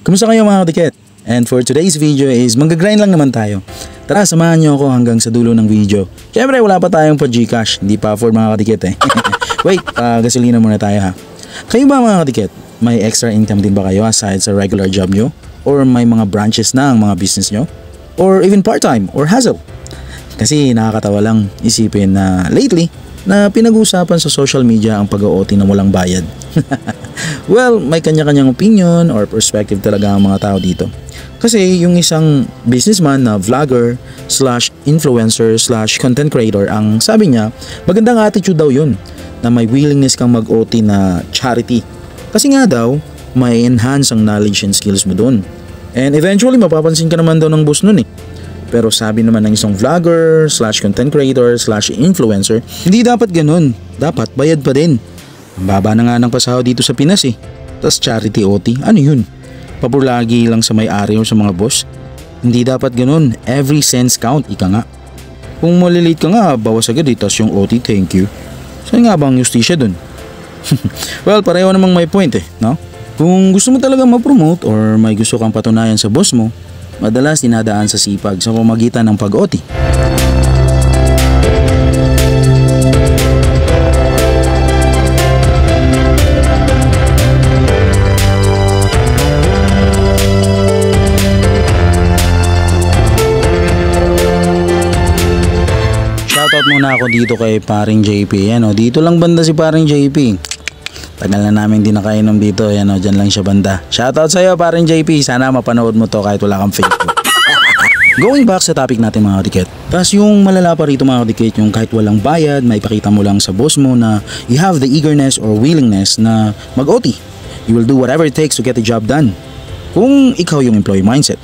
Kumusta kayo mga kadiket? And for today's video is mag-grind lang naman tayo. Tara, samahan nyo ako hanggang sa dulo ng video. Siyempre wala pa tayong pa Gcash, hindi pa afford mga kadiket eh. Wait, gasolina muna tayo ha. Kayo ba mga kadiket? May extra income din ba kayo aside sa regular job nyo? Or may mga branches na ang mga business nyo? Or even part-time or hustle? Kasi nakakatawa lang isipin na lately na pinag-uusapan sa social media ang pag-OT na walang bayad. Well, may kanya-kanyang opinion or perspective talaga ang mga tao dito. Kasi yung isang businessman na vlogger slash influencer slash content creator, ang sabi niya, magandang attitude daw yun na may willingness kang mag-OT na charity. Kasi nga daw, may enhance ang knowledge and skills mo doon. And eventually, mapapansin ka naman daw ng boss nun eh. Pero sabi naman ng isang vlogger slash content creator slash influencer, hindi dapat ganun. Dapat bayad pa din. Ang baba na nga ng pasahod dito sa Pinas eh. Tas charity OT, ano yun? Papulagi lang sa may-ari o sa mga boss? Hindi dapat ganun. Every cents count, ika nga. Kung malilate ka nga, bawas agad eh. Tas yung OT, thank you. Saan nga bang justisya dun? Well, pareho namang may point eh, no? Kung gusto mo talaga ma-promote or may gusto kang patunayan sa boss mo, madalas dinadaan sa sipag sa pamamagitan ng pag-OT. Shoutout muna ako dito kay paring JP. Yan, dito lang banda si paring JP. Tagal na namin din nakainom dito. Yan o, dyan lang siya banda. Shoutout sa'yo paring JP. Sana mapanood mo to kahit wala kang Facebook. Going back sa topic natin mga kadiket. Tapos yung malala pa rito mga kadiket, yung kahit walang bayad, maipakita mo lang sa boss mo na you have the eagerness or willingness na mag-OT. You will do whatever it takes to get the job done. Kung ikaw yung employee mindset.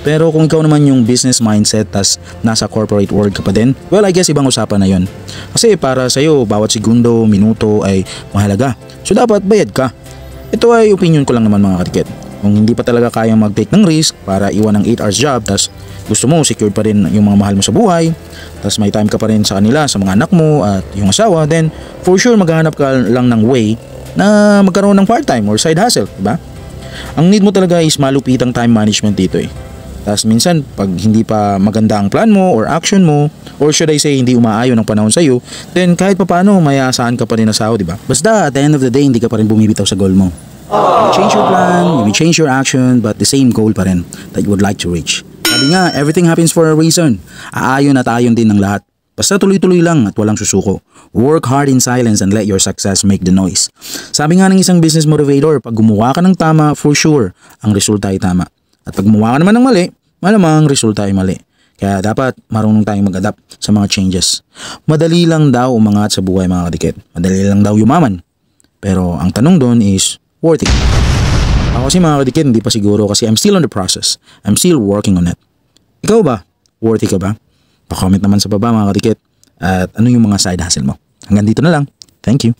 Pero kung ikaw naman yung business mindset tas nasa corporate world ka pa din, well I guess ibang usapan na yun. Kasi para sa'yo, bawat segundo, minuto ay mahalaga. So dapat bayad ka. Ito ay opinion ko lang naman mga kadiket. Kung hindi pa talaga kayang mag-take ng risk para iwan ng 8 hours job, tas gusto mo secured pa rin yung mga mahal mo sa buhay, tas may time ka pa rin sa kanila, sa mga anak mo at yung asawa, then for sure maghahanap ka lang ng way na magkaroon ng part-time or side hustle, diba? Ang need mo talaga is malupitang time management dito eh. Tapos minsan pag hindi pa maganda ang plan mo or action mo, or should I say hindi umaayon ang panahon sa'yo, then kahit papaano may aasahan ka pa rin na sahod, diba? Basta at the end of the day hindi ka pa rin bumibitaw sa goal mo. You change your plan, you may change your action, but the same goal pa rin that you would like to reach. Sabi nga, everything happens for a reason. Aayon at aayon din ng lahat. Basta tuloy-tuloy lang at walang susuko. Work hard in silence and let your success make the noise. Sabi nga ng isang business motivator, pag gumawa ka ng tama, for sure, ang resulta ay tama. At pag gumawa ka naman ng mali, malamang resulta ay mali. Kaya dapat marunong tayong mag-adapt sa mga changes. Madali lang daw umangat sa buhay mga kadiket. Madali lang daw yumaman. Pero ang tanong doon is, worth it? Ako kasi mga kadiket, hindi pa siguro kasi I'm still on the process. I'm still working on it. Ikaw ba? Worthy ka ba? Pa-comment naman sa baba mga kadiket. At ano yung mga side hustle mo? Hanggang dito na lang. Thank you.